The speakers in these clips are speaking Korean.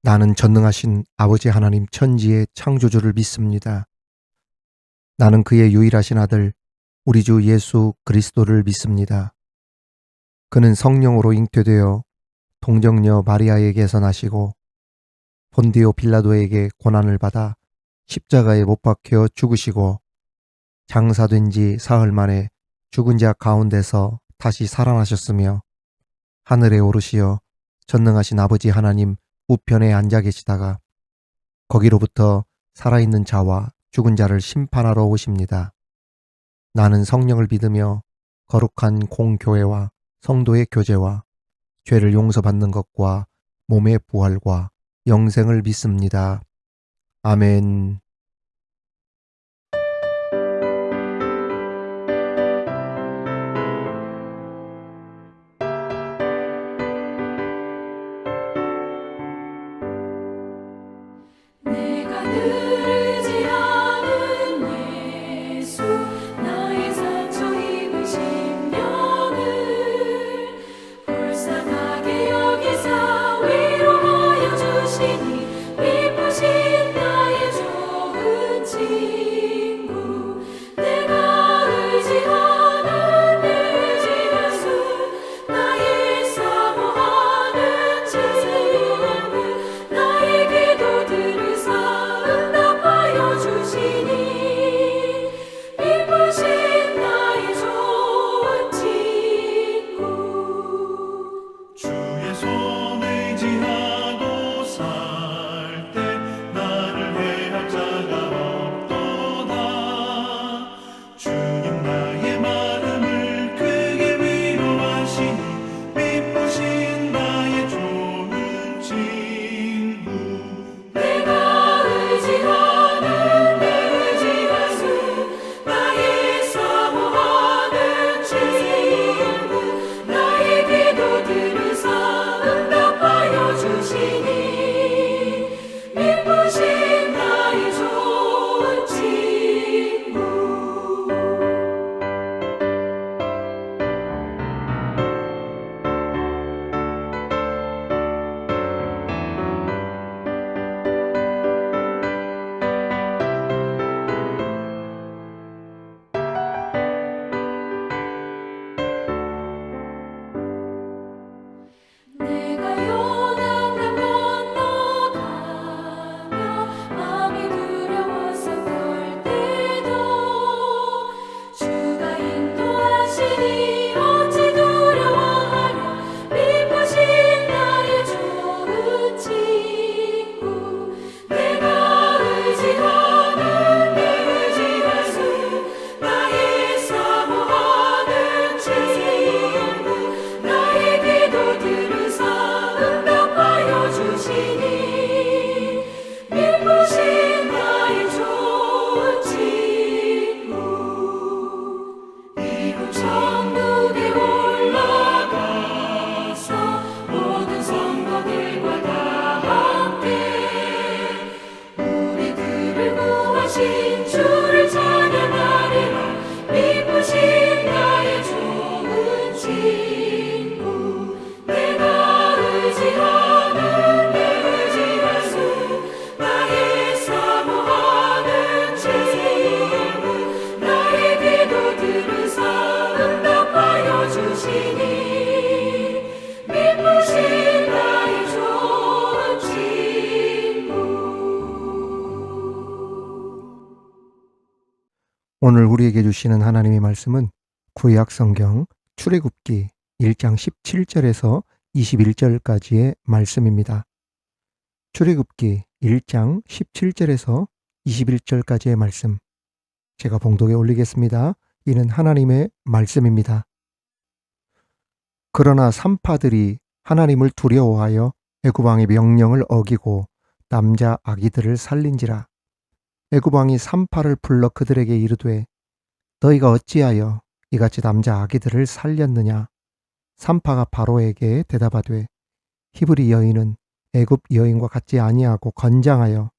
나는 전능하신 아버지 하나님 천지의 창조주를 믿습니다. 나는 그의 유일하신 아들 우리 주 예수 그리스도를 믿습니다. 그는 성령으로 잉태되어 동정녀 마리아에게서 나시고 본디오 빌라도에게 고난을 받아 십자가에 못 박혀 죽으시고 장사된 지 사흘 만에 죽은 자 가운데서 다시 살아나셨으며 하늘에 오르시어 전능하신 아버지 하나님 우편에 앉아 계시다가 거기로부터 살아있는 자와 죽은 자를 심판하러 오십니다. 나는 성령을 믿으며 거룩한 공교회와 성도의 교제와 죄를 용서받는 것과 몸의 부활과 영생을 믿습니다. 아멘. 내가 늘 의지하는 예수 나의 상처 입은 심령을 불쌍하게 여기사 위로하여 주시니 기쁘신 나의 좋은 친구 내가 의지하는 내 의지하수 나의 사모하는 친구 나의 기도들을 응답하여 주시니 기쁘신 나의 좋은 친구 주의 손 의지하고 살 때 나를 해할 자가 없도다. 주님 나의 마음을 크게 위로하시니 기쁘신 나의 좋은 친구 내가 의지하는 내 의지하수 나의 사모하는 친구 나의 기도들을 응답하여 주시니 기쁘신 나의 좋은 친구 내가 요단강 건너가며 마음이 두려워서 떨 때도 주가 인도하시니 어찌 두려워하랴 기쁘신 나의 좋은 친구 내가 의지하는 내 의지하수 나의 사모하는 친구 나의 기도들을 응답하여 주시니 기쁘신 나의 좋은 친구 이곳 천국에 올라가서 모든 성도들과 다 함께 우리들을 구하신 주를 찬양하리라 기쁘신 나의 좋은 친구 내가 의지하는 내 의지하수 나의 사모하는 친구 나의 기도들을 응답하여 주시니 기쁘신 나의 좋은 친구 오늘 우리에게 주시는 하나님의 말씀은 구약 성경 출애굽기 1장 17절에서 21절까지의 말씀입니다. 출애굽기 1장 17절에서 21절까지의 말씀 제가 봉독에 올리겠습니다. 이는 하나님의 말씀입니다. 그러나 산파들이 하나님을 두려워하여 애굽 왕의 명령을 어기고 남자 아기들을 살린지라. 애굽 왕이 산파를 불러 그들에게 이르되 너희가 어찌하여 이같이 남자 아기들을 살렸느냐. 산파가 바로에게 대답하되 히브리 여인은 애굽 여인과 같지 아니하고 건장하여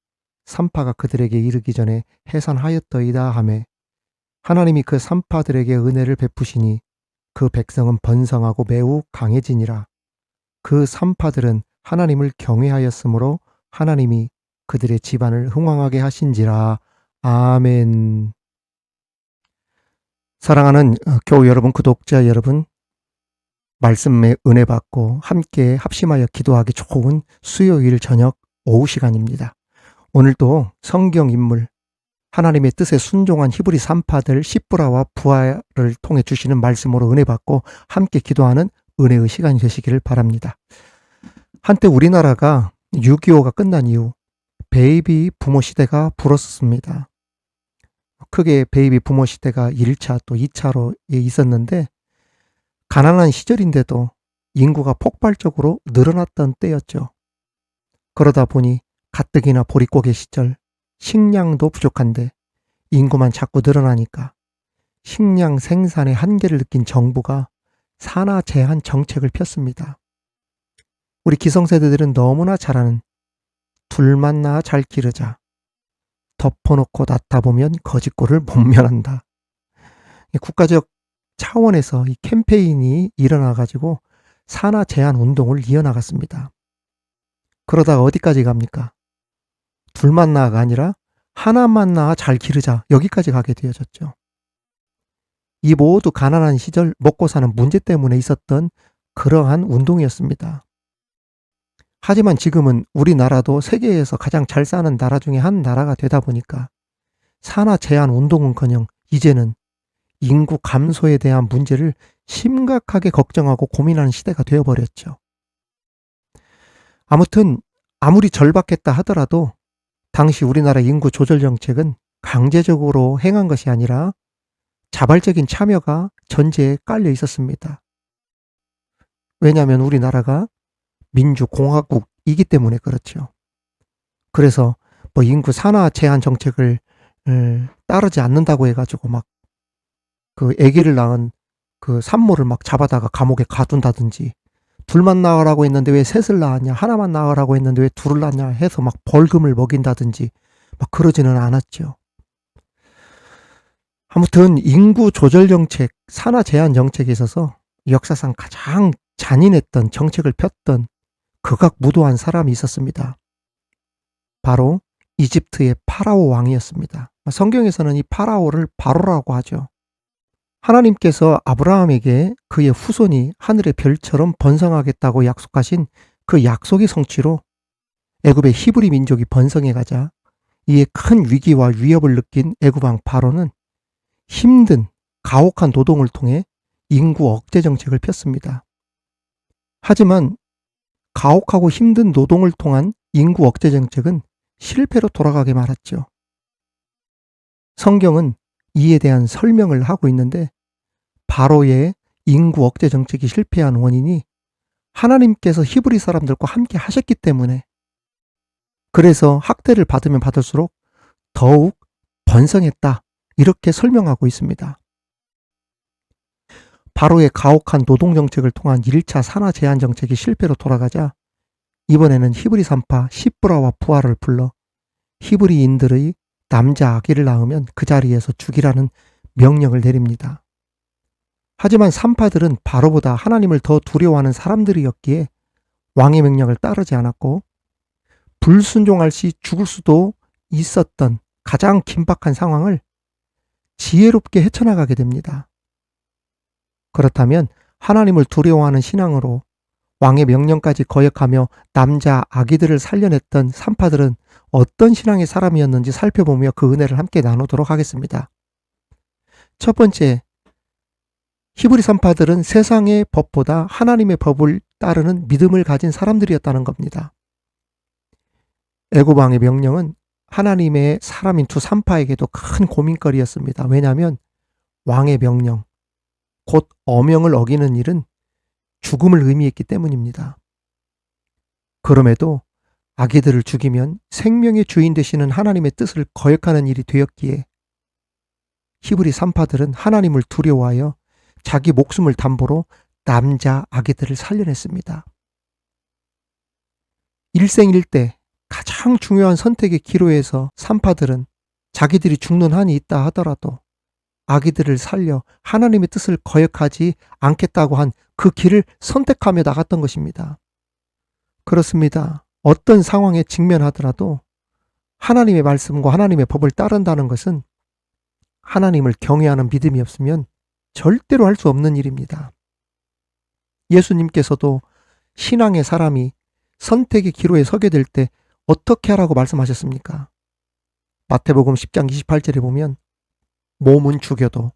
산파가 그들에게 이르기 전에 해산하였더이다 하매 하나님이 그 산파들에게 은혜를 베푸시니 그 백성은 번성하고 매우 강해지니라. 그 산파들은 하나님을 경외하였으므로 하나님이 그들의 집안을 흥왕하게 하신지라. 아멘. 사랑하는 교우 여러분, 구독자 여러분, 말씀에 은혜 받고 함께 합심하여 기도하기 좋은 수요일 저녁 오후 시간입니다. 오늘도 성경 인물, 하나님의 뜻에 순종한 히브리 산파들 시브라와 부하를 통해 주시는 말씀으로 은혜 받고 함께 기도하는 은혜의 시간이 되시기를 바랍니다. 한때 우리나라가 6.25가 끝난 이후 베이비 부모 시대가 불었습니다. 크게 베이비 부모 시대가 1차 또 2차로 있었는데, 가난한 시절인데도 인구가 폭발적으로 늘어났던 때였죠. 그러다 보니 가뜩이나 보릿고개 시절 식량도 부족한데 인구만 자꾸 늘어나니까 식량 생산의 한계를 느낀 정부가 산하 제한 정책을 폈습니다. 우리 기성세대들은 너무나 잘 아는 둘만 낳아 잘 기르자, 덮어놓고 낳다 보면 거짓골을 못 면한다. 국가적 차원에서 이 캠페인이 일어나가지고 산하 제한 운동을 이어나갔습니다. 그러다가 어디까지 갑니까? 둘만 낳아가 아니라 하나만 낳아 잘 기르자, 여기까지 가게 되어졌죠. 이 모두 가난한 시절 먹고 사는 문제 때문에 있었던 그러한 운동이었습니다. 하지만 지금은 우리나라도 세계에서 가장 잘 사는 나라 중에 한 나라가 되다 보니까 산하 제한 운동은커녕 이제는 인구 감소에 대한 문제를 심각하게 걱정하고 고민하는 시대가 되어버렸죠. 아무튼 아무리 절박했다 하더라도 당시 우리나라 인구 조절 정책은 강제적으로 행한 것이 아니라 자발적인 참여가 전제에 깔려 있었습니다. 왜냐하면 우리나라가 민주공화국이기 때문에 그렇죠. 그래서 인구 산하 제한 정책을 따르지 않는다고 해가지고 막 그 아기를 낳은 그 산모를 막 잡아다가 감옥에 가둔다든지, 둘만 낳으라고 했는데 왜 셋을 낳았냐, 하나만 낳으라고 했는데 왜 둘을 낳냐 해서 막 벌금을 먹인다든지 막 그러지는 않았죠. 아무튼 인구 조절 정책, 산하 제한 정책에 있어서 역사상 가장 잔인했던 정책을 폈던 극악무도한 사람이 있었습니다. 바로 이집트의 파라오 왕이었습니다. 성경에서는 이 파라오를 바로라고 하죠. 하나님께서 아브라함에게 그의 후손이 하늘의 별처럼 번성하겠다고 약속하신 그 약속의 성취로 애굽의 히브리 민족이 번성해 가자 이에 큰 위기와 위협을 느낀 애굽 왕 바로는 힘든 가혹한 노동을 통해 인구 억제 정책을 폈습니다. 하지만 가혹하고 힘든 노동을 통한 인구 억제 정책은 실패로 돌아가게 말았죠. 성경은 이에 대한 설명을 하고 있는데, 바로의 인구 억제 정책이 실패한 원인이 하나님께서 히브리 사람들과 함께 하셨기 때문에, 그래서 학대를 받으면 받을수록 더욱 번성했다, 이렇게 설명하고 있습니다. 바로의 가혹한 노동 정책을 통한 1차 산하 제한 정책이 실패로 돌아가자 이번에는 히브리 산파 시브라와 부하를 불러 히브리인들의 남자 아기를 낳으면 그 자리에서 죽이라는 명령을 내립니다. 하지만 산파들은 바로보다 하나님을 더 두려워하는 사람들이었기에 왕의 명령을 따르지 않았고, 불순종할 시 죽을 수도 있었던 가장 긴박한 상황을 지혜롭게 헤쳐나가게 됩니다. 그렇다면 하나님을 두려워하는 신앙으로 왕의 명령까지 거역하며 남자 아기들을 살려냈던 산파들은 어떤 신앙의 사람이었는지 살펴보며 그 은혜를 함께 나누도록 하겠습니다. 첫 번째, 히브리 산파들은 세상의 법보다 하나님의 법을 따르는 믿음을 가진 사람들이었다는 겁니다. 애굽 왕의 명령은 하나님의 사람인 두 산파에게도 큰 고민거리였습니다. 왜냐하면 왕의 명령, 곧 어명을 어기는 일은 죽음을 의미했기 때문입니다. 그럼에도 아기들을 죽이면 생명의 주인 되시는 하나님의 뜻을 거역하는 일이 되었기에 히브리 산파들은 하나님을 두려워하여 자기 목숨을 담보로 남자 아기들을 살려냈습니다. 일생일대 가장 중요한 선택의 기로에서 산파들은 자기들이 죽는 한이 있다 하더라도 아기들을 살려 하나님의 뜻을 거역하지 않겠다고 한 그 길을 선택하며 나갔던 것입니다. 그렇습니다. 어떤 상황에 직면하더라도 하나님의 말씀과 하나님의 법을 따른다는 것은 하나님을 경외하는 믿음이 없으면 절대로 할 수 없는 일입니다. 예수님께서도 신앙의 사람이 선택의 기로에 서게 될 때 어떻게 하라고 말씀하셨습니까? 마태복음 10장 28절에 보면 몸은 죽여도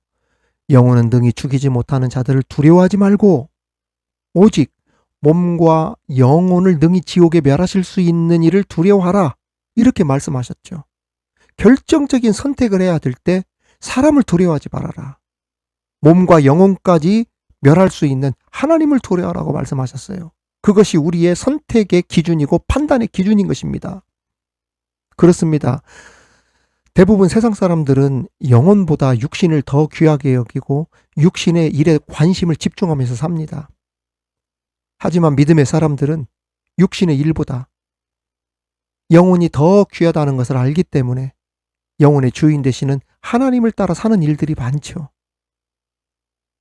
영혼은 능히 죽이지 못하는 자들을 두려워하지 말고 오직 몸과 영혼을 능히 지옥에 멸하실 수 있는 이를 두려워하라. 이렇게 말씀하셨죠. 결정적인 선택을 해야 될 때 사람을 두려워하지 말아라. 몸과 영혼까지 멸할 수 있는 하나님을 두려워하라고 말씀하셨어요. 그것이 우리의 선택의 기준이고 판단의 기준인 것입니다. 그렇습니다. 대부분 세상 사람들은 영혼보다 육신을 더 귀하게 여기고 육신의 일에 관심을 집중하면서 삽니다. 하지만 믿음의 사람들은 육신의 일보다 영혼이 더 귀하다는 것을 알기 때문에 영혼의 주인 되시는 하나님을 따라 사는 일들이 많죠.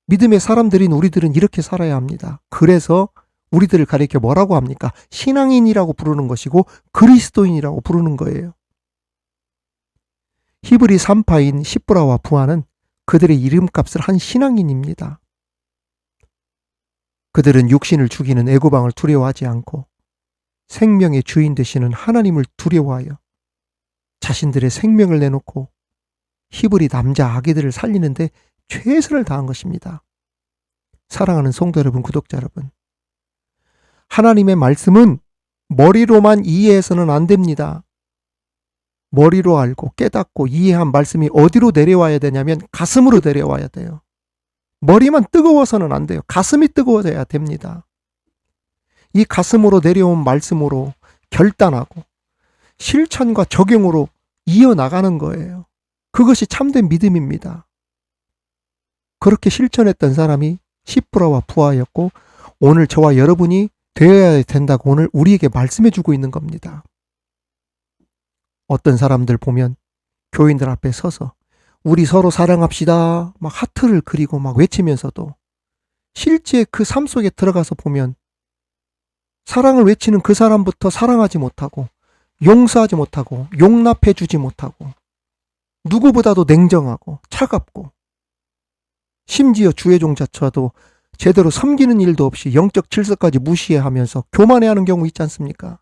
믿음의 사람들인 우리들은 이렇게 살아야 합니다. 그래서 우리들을 가리켜 뭐라고 합니까? 신앙인이라고 부르는 것이고 그리스도인이라고 부르는 거예요. 히브리 3파인 시브라와 부하는 그들의 이름값을 한 신앙인입니다. 그들은 육신을 죽이는 애고방을 두려워하지 않고 생명의 주인 되시는 하나님을 두려워하여 자신들의 생명을 내놓고 히브리 남자 아기들을 살리는데 최선을 다한 것입니다. 사랑하는 성도 여러분, 구독자 여러분, 하나님의 말씀은 머리로만 이해해서는 안 됩니다. 머리로 알고 깨닫고 이해한 말씀이 어디로 내려와야 되냐면 가슴으로 내려와야 돼요. 머리만 뜨거워서는 안 돼요. 가슴이 뜨거워져야 됩니다. 이 가슴으로 내려온 말씀으로 결단하고 실천과 적용으로 이어나가는 거예요. 그것이 참된 믿음입니다. 그렇게 실천했던 사람이 시브라와 부하였고 오늘 저와 여러분이 되어야 된다고 오늘 우리에게 말씀해주고 있는 겁니다. 어떤 사람들 보면 교인들 앞에 서서 우리 서로 사랑합시다 막 하트를 그리고 막 외치면서도 실제 그 삶 속에 들어가서 보면 사랑을 외치는 그 사람부터 사랑하지 못하고 용서하지 못하고 용납해 주지 못하고 누구보다도 냉정하고 차갑고 심지어 주의 종자처도 제대로 섬기는 일도 없이 영적 질서까지 무시하면서 교만해하는 경우 있지 않습니까?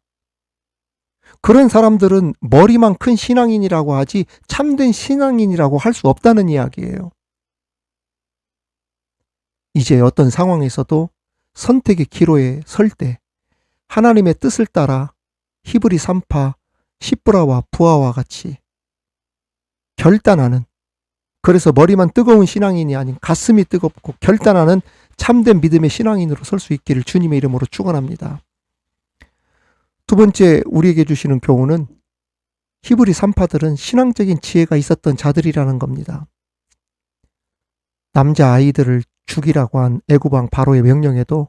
그런 사람들은 머리만 큰 신앙인이라고 하지 참된 신앙인이라고 할 수 없다는 이야기예요. 이제 어떤 상황에서도 선택의 기로에 설 때 하나님의 뜻을 따라 히브리 3파 시브라와 부하와 같이 결단하는, 그래서 머리만 뜨거운 신앙인이 아닌 가슴이 뜨겁고 결단하는 참된 믿음의 신앙인으로 설 수 있기를 주님의 이름으로 축원합니다. 두 번째 우리에게 주시는 교훈은 히브리 3파들은 신앙적인 지혜가 있었던 자들이라는 겁니다. 남자 아이들을 죽이라고 한 애굽왕 바로의 명령에도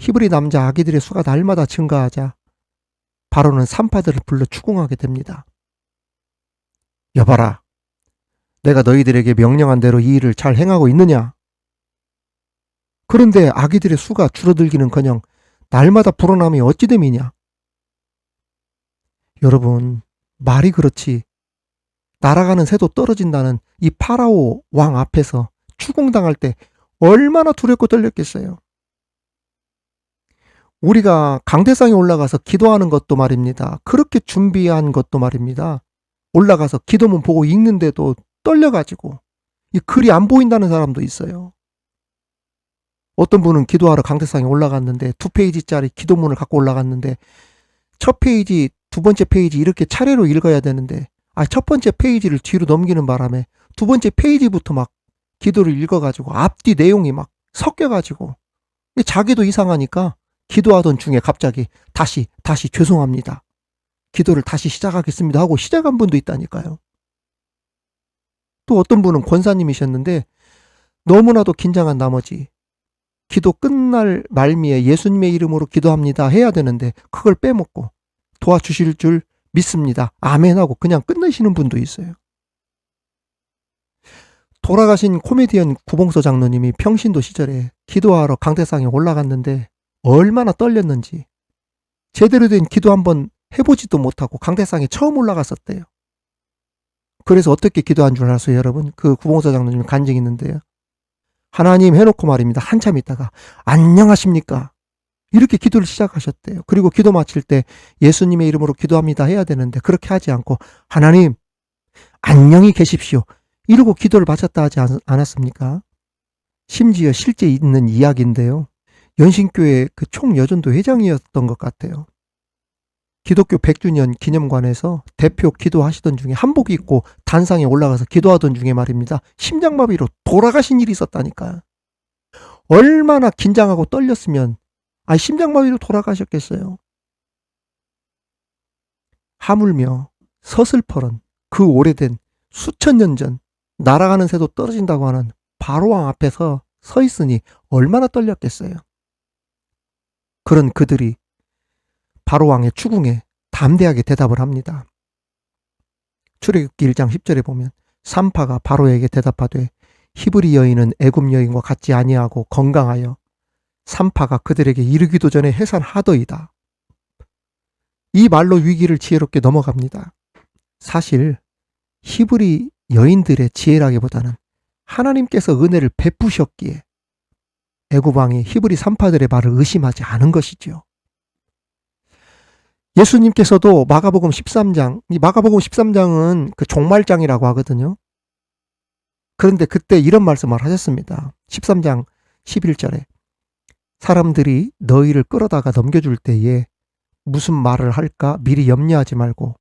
히브리 남자 아기들의 수가 날마다 증가하자 바로는 3파들을 불러 추궁하게 됩니다. 여봐라, 내가 너희들에게 명령한 대로 이 일을 잘 행하고 있느냐? 그런데 아기들의 수가 줄어들기는커녕 날마다 불어남이 어찌 됨이냐? 여러분, 말이 그렇지 날아가는 새도 떨어진다는 이 파라오 왕 앞에서 추궁당할 때 얼마나 두렵고 떨렸겠어요. 우리가 강대상에 올라가서 기도하는 것도 말입니다. 그렇게 준비한 것도 말입니다. 올라가서 기도문 보고 읽는데도 떨려가지고 이 글이 안 보인다는 사람도 있어요. 어떤 분은 기도하러 강대상에 올라갔는데 2페이지짜리 기도문을 갖고 올라갔는데 첫 페이지, 두 번째 페이지 이렇게 차례로 읽어야 되는데 첫 번째 페이지를 뒤로 넘기는 바람에 두 번째 페이지부터 막 기도를 읽어가지고 앞뒤 내용이 막 섞여가지고 자기도 이상하니까 기도하던 중에 갑자기 다시 죄송합니다. 기도를 다시 시작하겠습니다 하고 시작한 분도 있다니까요. 또 어떤 분은 권사님이셨는데 너무나도 긴장한 나머지 기도 끝날 말미에 예수님의 이름으로 기도합니다 해야 되는데 그걸 빼먹고 도와주실 줄 믿습니다. 아멘 하고 그냥 끝내시는 분도 있어요. 돌아가신 코미디언 구봉서 장로님이 평신도 시절에 기도하러 강대상에 올라갔는데 얼마나 떨렸는지 제대로 된 기도 한번 해보지도 못하고 강대상에 처음 올라갔었대요. 그래서 어떻게 기도한 줄 아세요, 여러분? 그 구봉서 장로님 간증이 있는데요. 하나님 해놓고 말입니다. 한참 있다가 안녕하십니까? 이렇게 기도를 시작하셨대요. 그리고 기도 마칠 때 예수님의 이름으로 기도합니다 해야 되는데 그렇게 하지 않고 하나님 안녕히 계십시오. 이러고 기도를 마쳤다 하지 않았습니까? 심지어 실제 있는 이야기인데요. 연신교회 그 총여전도 회장이었던 것 같아요. 기독교 100주년 기념관에서 대표 기도하시던 중에 한복 입고 단상에 올라가서 기도하던 중에 말입니다. 심장마비로 돌아가신 일이 있었다니까요. 얼마나 긴장하고 떨렸으면 심장마비로 돌아가셨겠어요. 하물며 서슬퍼런 그 오래된 수천 년 전 날아가는 새도 떨어진다고 하는 바로왕 앞에 서 있으니 얼마나 떨렸겠어요. 그런 그들이 바로왕의 추궁에 담대하게 대답을 합니다. 출애굽기 1장 10절에 보면 산파가 바로에게 대답하되 히브리 여인은 애굽 여인과 같지 아니하고 건강하여 산파가 그들에게 이르기도 전에 해산하더이다. 이 말로 위기를 지혜롭게 넘어갑니다. 사실 히브리 여인들의 지혜라기보다는 하나님께서 은혜를 베푸셨기에 애굽 왕이 히브리 산파들의 말을 의심하지 않은 것이지요. 예수님께서도 마가복음 13장, 이 마가복음 13장은 그 종말장이라고 하거든요. 그런데 그때 이런 말씀을 하셨습니다. 13장 11절에 사람들이 너희를 끌어다가 넘겨줄 때에 무슨 말을 할까 미리 염려하지 말고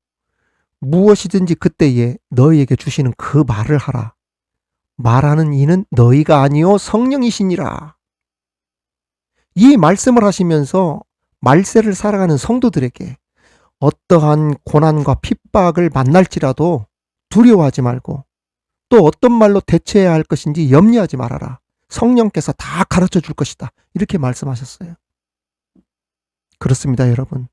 무엇이든지 그때에 너희에게 주시는 그 말을 하라. 말하는 이는 너희가 아니요 성령이시니라. 이 말씀을 하시면서 말세를 살아가는 성도들에게 어떠한 고난과 핍박을 만날지라도 두려워하지 말고 또 어떤 말로 대처해야 할 것인지 염려하지 말아라. 성령께서 다 가르쳐 줄 것이다. 이렇게 말씀하셨어요. 그렇습니다, 여러분.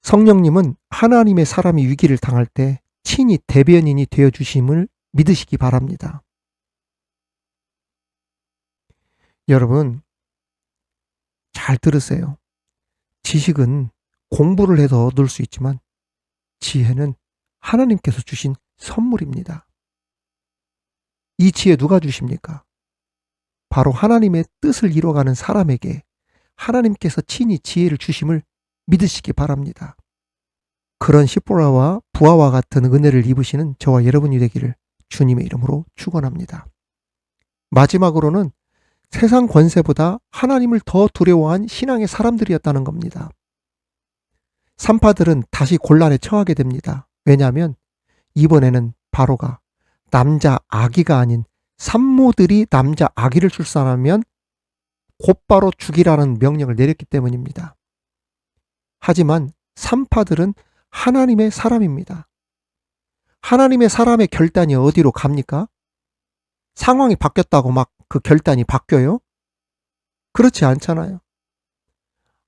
성령님은 하나님의 사람이 위기를 당할 때 친히 대변인이 되어주심을 믿으시기 바랍니다. 여러분, 잘 들으세요. 지식은 공부를 해서 얻을 수 있지만 지혜는 하나님께서 주신 선물입니다. 이 지혜 누가 주십니까? 바로 하나님의 뜻을 이뤄가는 사람에게 하나님께서 친히 지혜를 주심을 믿으시기 바랍니다. 그런 시보라와 부하와 같은 은혜를 입으시는 저와 여러분이 되기를 주님의 이름으로 축원합니다. 마지막으로는 세상 권세보다 하나님을 더 두려워한 신앙의 사람들이었다는 겁니다. 산파들은 다시 곤란에 처하게 됩니다. 왜냐하면 이번에는 바로가 남자 아기가 아닌 산모들이 남자 아기를 출산하면 곧바로 죽이라는 명령을 내렸기 때문입니다. 하지만 산파들은 하나님의 사람입니다. 하나님의 사람의 결단이 어디로 갑니까? 상황이 바뀌었다고 막 그 결단이 바뀌어요? 그렇지 않잖아요.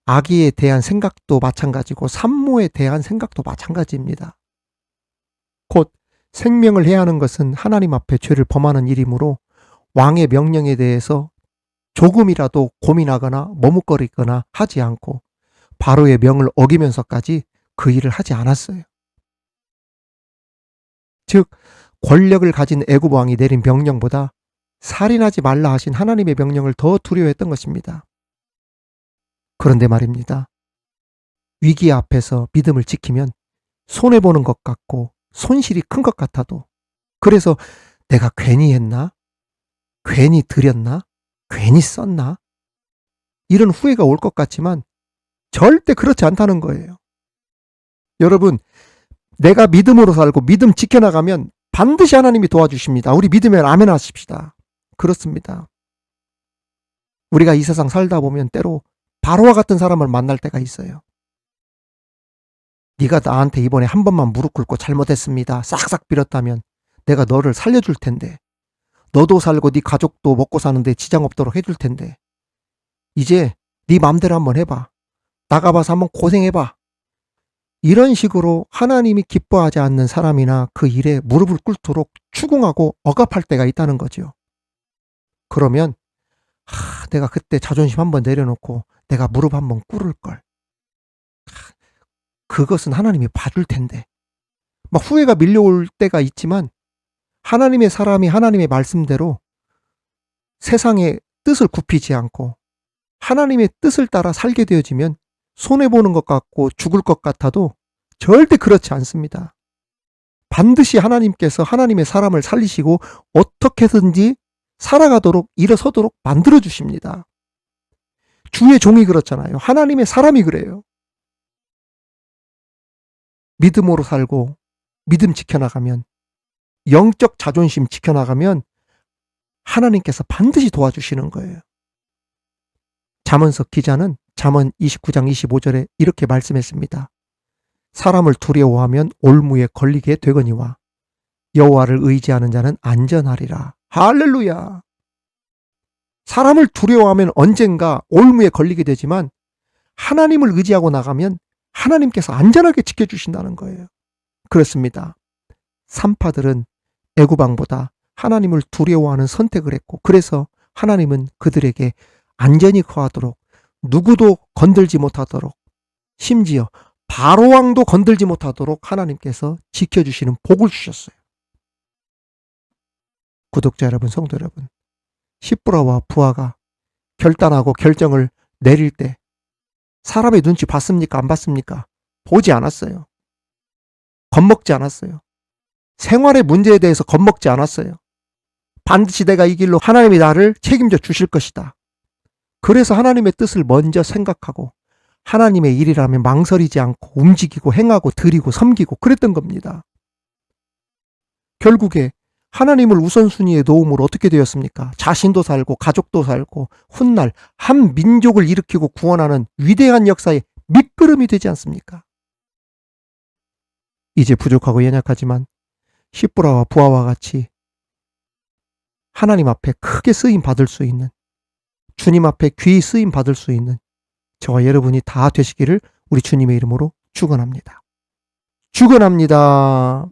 아기에 대한 생각도 마찬가지고 산모에 대한 생각도 마찬가지입니다. 곧 생명을 해하는 것은 하나님 앞에 죄를 범하는 일이므로 왕의 명령에 대해서 조금이라도 고민하거나 머뭇거리거나 하지 않고 바로의 명을 어기면서까지 그 일을 하지 않았어요. 즉 권력을 가진 애굽 왕이 내린 명령보다 살인하지 말라 하신 하나님의 명령을 더 두려워했던 것입니다. 그런데 말입니다. 위기 앞에서 믿음을 지키면 손해보는 것 같고 손실이 큰 것 같아도 그래서 내가 괜히 했나? 괜히 드렸나? 괜히 썼나? 이런 후회가 올 것 같지만 절대 그렇지 않다는 거예요. 여러분, 내가 믿음으로 살고 믿음 지켜나가면 반드시 하나님이 도와주십니다. 우리 믿으면 아멘 하십시다. 그렇습니다. 우리가 이 세상 살다 보면 때로 바로와 같은 사람을 만날 때가 있어요. 네가 나한테 이번에 한 번만 무릎 꿇고 잘못했습니다. 싹싹 빌었다면 내가 너를 살려줄 텐데 너도 살고 네 가족도 먹고 사는데 지장 없도록 해줄 텐데 이제 네 맘대로 한번 해봐. 나가봐서 한번 고생해봐. 이런 식으로 하나님이 기뻐하지 않는 사람이나 그 일에 무릎을 꿇도록 추궁하고 억압할 때가 있다는 거죠. 그러면 내가 그때 자존심 한번 내려놓고 내가 무릎 한번 꿇을 걸. 그것은 하나님이 봐줄 텐데. 막 후회가 밀려올 때가 있지만 하나님의 사람이 하나님의 말씀대로 세상의 뜻을 굽히지 않고 하나님의 뜻을 따라 살게 되어지면 손해보는 것 같고 죽을 것 같아도 절대 그렇지 않습니다. 반드시 하나님께서 하나님의 사람을 살리시고 어떻게든지 살아가도록 일어서도록 만들어 주십니다. 주의 종이 그렇잖아요. 하나님의 사람이 그래요. 믿음으로 살고 믿음 지켜나가면, 영적 자존심 지켜나가면 하나님께서 반드시 도와주시는 거예요. 잠언서 기자는 잠언 29장 25절에 이렇게 말씀했습니다. 사람을 두려워하면 올무에 걸리게 되거니와 여호와를 의지하는 자는 안전하리라. 할렐루야. 사람을 두려워하면 언젠가 올무에 걸리게 되지만 하나님을 의지하고 나가면 하나님께서 안전하게 지켜주신다는 거예요. 그렇습니다. 산파들은 애구방보다 하나님을 두려워하는 선택을 했고, 그래서 하나님은 그들에게 안전히 거하도록, 누구도 건들지 못하도록, 심지어 바로왕도 건들지 못하도록 하나님께서 지켜주시는 복을 주셨어요. 구독자 여러분, 성도 여러분, 시브라와 부하가 결단하고 결정을 내릴 때 사람의 눈치 봤습니까? 안 봤습니까? 보지 않았어요. 겁먹지 않았어요. 생활의 문제에 대해서 겁먹지 않았어요. 반드시 내가 이 길로 하나님이 나를 책임져 주실 것이다. 그래서 하나님의 뜻을 먼저 생각하고 하나님의 일이라면 망설이지 않고 움직이고 행하고 드리고 섬기고 그랬던 겁니다. 결국에 하나님을 우선순위에 놓음으로 어떻게 되었습니까? 자신도 살고 가족도 살고 훗날 한 민족을 일으키고 구원하는 위대한 역사의 밑거름이 되지 않습니까? 이제 부족하고 연약하지만 시브라와 부하와 같이 하나님 앞에 크게 쓰임 받을 수 있는, 주님 앞에 귀히 쓰임 받을 수 있는 저와 여러분이 다 되시기를 우리 주님의 이름으로 축원합니다. 축원합니다.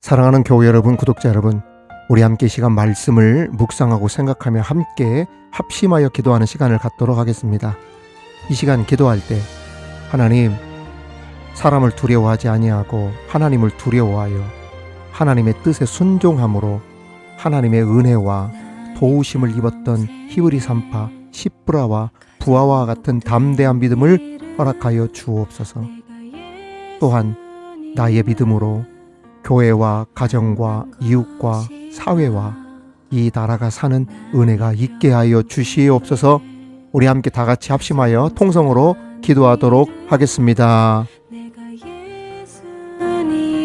사랑하는 교회 여러분, 구독자 여러분, 우리 함께 시간 말씀을 묵상하고 생각하며 함께 합심하여 기도하는 시간을 갖도록 하겠습니다. 이 시간 기도할 때 하나님, 사람을 두려워하지 아니하고 하나님을 두려워하여 하나님의 뜻에 순종함으로 하나님의 은혜와 도우심을 입었던 히브리 산파 시브라와 부하와 같은 담대한 믿음을 허락하여 주옵소서. 또한 나의 믿음으로 교회와 가정과 이웃과 사회와 이 나라가 사는 은혜가 있게 하여 주시옵소서. 우리 함께 다 같이 합심하여 통성으로 기도하도록 하겠습니다.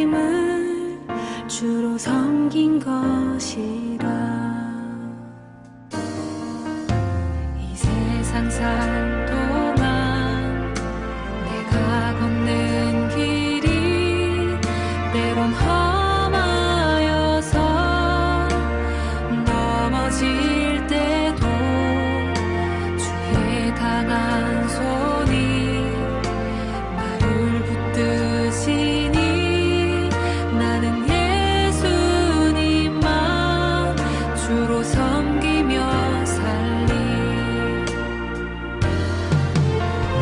예수님을 주로 섬긴 것이라. 이 세상 살 동안 내가 걷는 길이 때론 험하여서 넘어질 때도 주의 강한 손이 나를 붙드시니 나는 예수님만 주로 섬기며 살리.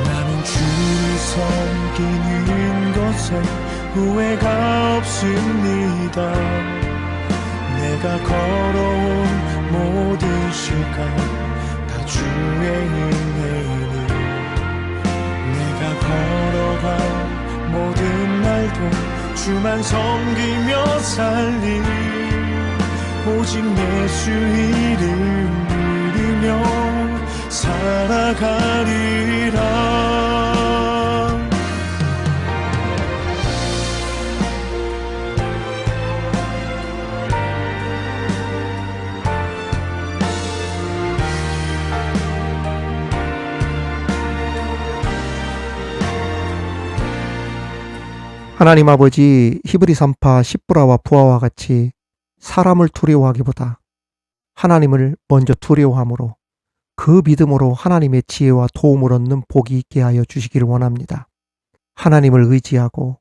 나는 주를 섬기는 것에 후회가 없습니다. 내가 걸어온 모든 시간 다 주의 은혜니, 내가 걸어간 모든 날도 주만 섬기며 살리. 오직 예수 이름 부르며 살아가리라. 하나님 아버지, 히브리 산파 시브라와 부하와 같이 사람을 두려워하기보다 하나님을 먼저 두려워함으로 그 믿음으로 하나님의 지혜와 도움을 얻는 복이 있게 하여 주시기를 원합니다. 하나님을 의지하고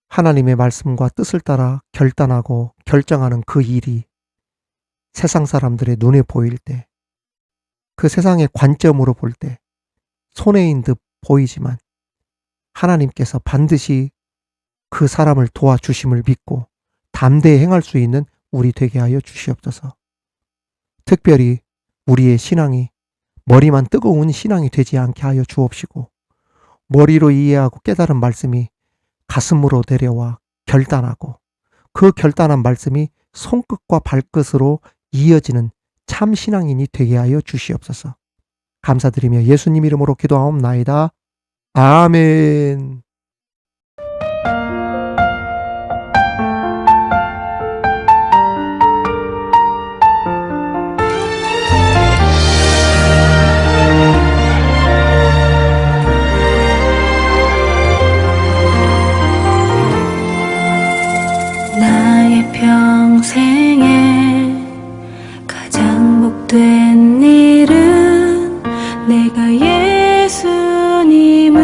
하나님의 말씀과 뜻을 따라 결단하고 결정하는 그 일이 세상 사람들의 눈에 보일 때, 그 세상의 관점으로 볼 때 손해인 듯 보이지만 하나님께서 반드시 그 사람을 도와주심을 믿고 담대히 행할 수 있는 우리 되게 하여 주시옵소서. 특별히 우리의 신앙이 머리만 뜨거운 신앙이 되지 않게 하여 주옵시고, 머리로 이해하고 깨달은 말씀이 가슴으로 내려와 결단하고, 그 결단한 말씀이 손끝과 발끝으로 이어지는 참 신앙인이 되게 하여 주시옵소서. 감사드리며 예수님 이름으로 기도하옵나이다. 아멘. 나의 평생에 가장 복된 일은 내가 예수님을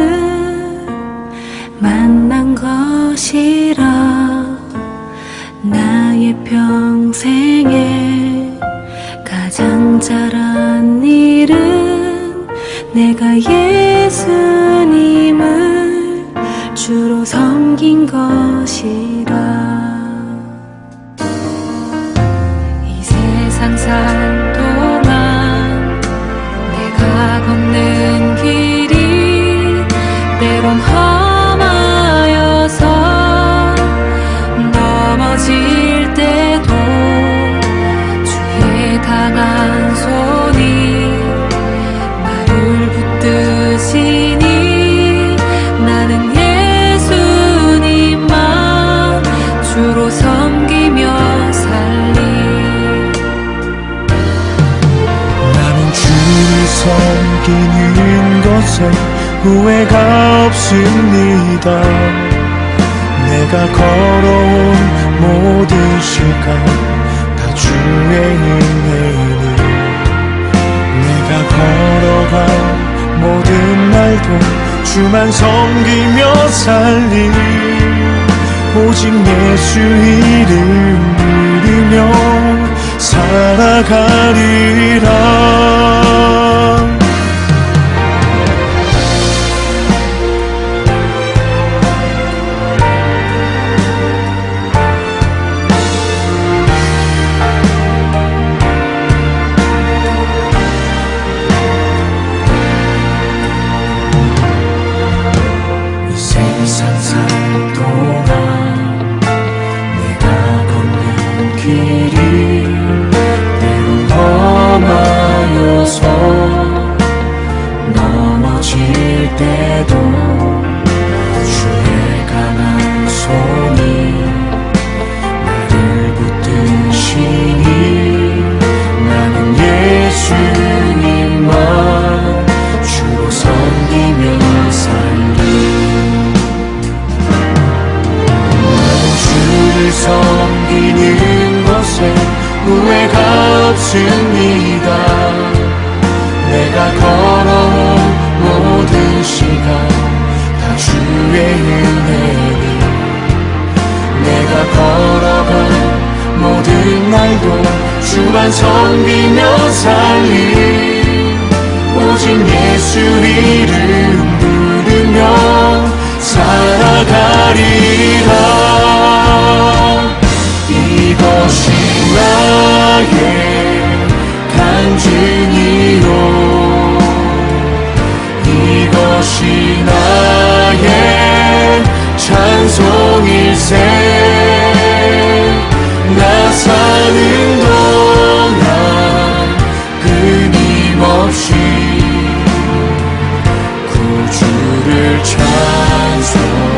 만난 것이라. 나의 평생에 가장 잘한 일은 내가 예수님을 주로 섬긴 것이라. 세상 살 동안 내가 걷는 길이 때론 험하여서 넘어질 때도 주의 강한 손이 나를 붙드시니 나는 예수님만 주로 섬기며 살리. 섬기는 것에 후회가 없습니다. 내가 걸어온 모든 시간 다 주의 은혜니, 내가 걸어간 모든 날도 주만 섬기며 살리. 오직 예수 이름 부르며 살아가리라. 세상 살 동안 내가 걷는 길이 때론 험하여서 넘어질 때도 주의 강한 손이 나를 붙드시니 나는 예수님만 주로 섬기며 살리. 주를 섬기는 것에 후회가 없습니다. 내가 걸어온 모든 시간 다 주의 은혜니, 내가 걸어간 모든 날도 주만 섬기며 살리. 오직 예수 이름 부르며 살아가리라. 이것이 나의 간증이요, 이것이 나의 찬송일세. 나 사는 동안 끊임없이 구주를 찬송하리라.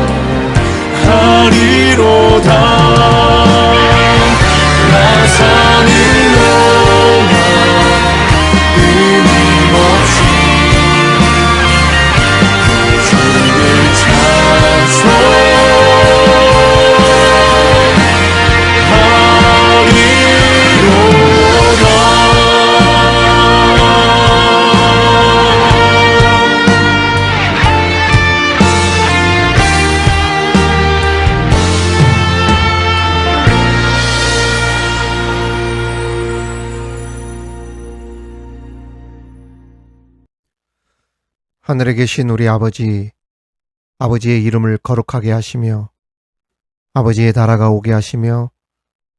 하늘에 계신 우리 아버지, 아버지의 이름을 거룩하게 하시며 아버지의 나라가 오게 하시며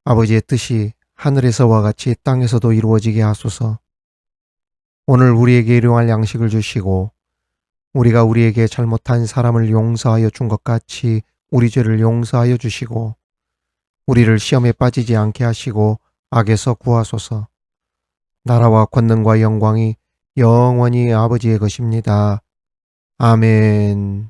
아버지의 뜻이 하늘에서와 같이 땅에서도 이루어지게 하소서. 오늘 우리에게 일용할 양식을 주시고 우리가 우리에게 잘못한 사람을 용서하여 준 것 같이 우리 죄를 용서하여 주시고 우리를 시험에 빠지지 않게 하시고 악에서 구하소서. 나라와 권능과 영광이 영원히 아버지의 것입니다. 아멘.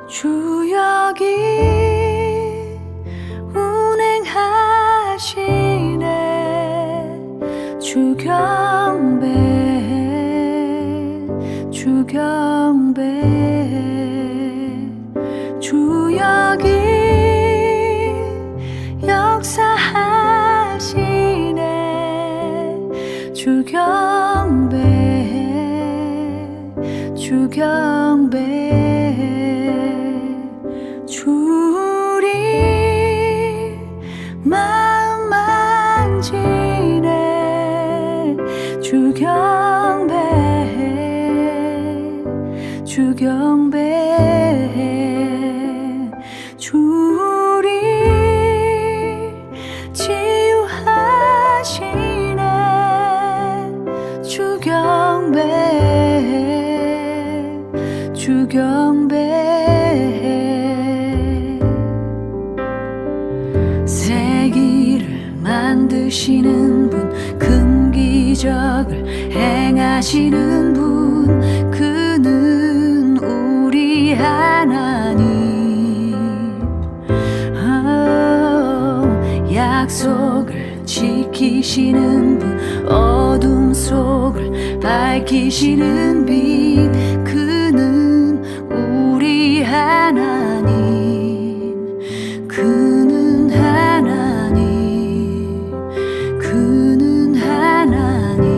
주역이 운행하시네. 주경배 주역이 역사하시네. 주경배 주리 마음 만지네. 주경배 주리 치유하시네. 주경배 새 길을 만드시는 분, 금기적을 행하시는 분, 그는 우리 하나님. 약속을 지키시는 분, 어둠 속을 밝히시는 빛, 그는 우리 하나님. 그는 하나님. 그는 하나님.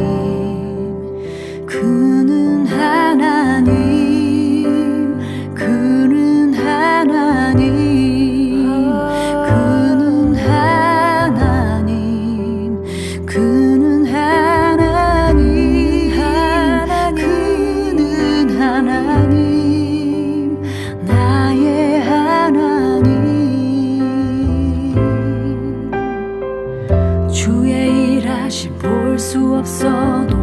그는 하나님. 그는 하나님. 그는 하나님. 그는 하나님. 그는 하나님. 나의 하나님. 주의 일하심 볼 수 없어도,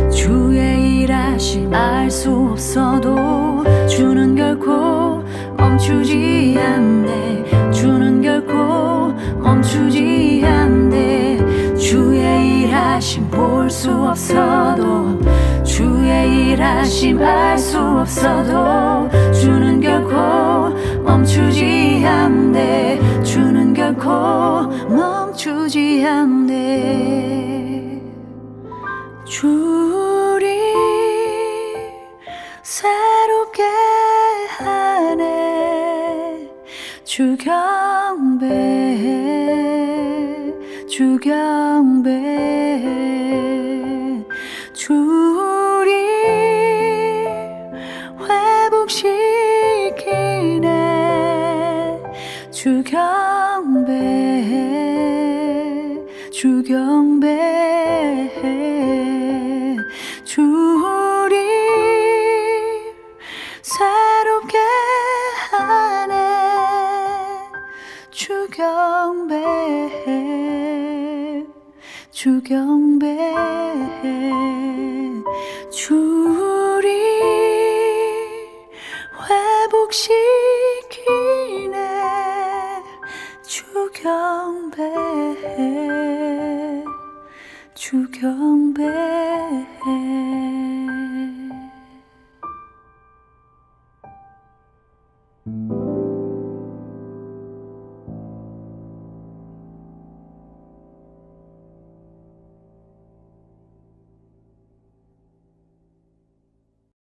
주의 일하심 알 수 없어도 주는 결코 멈추지 않네. 주는 결코 멈추지 않네. 주의 일하심 볼 수 없어도, 주의 일하심 알 수 없어도 주는 결코 멈추지 않네. 주는 결코 멈추지 않네. 주리 새롭게 하네. 주경배 주리 회복시키네. 주경배 주리 새롭게 하네. 주경배 주리 회복시키네. 주경배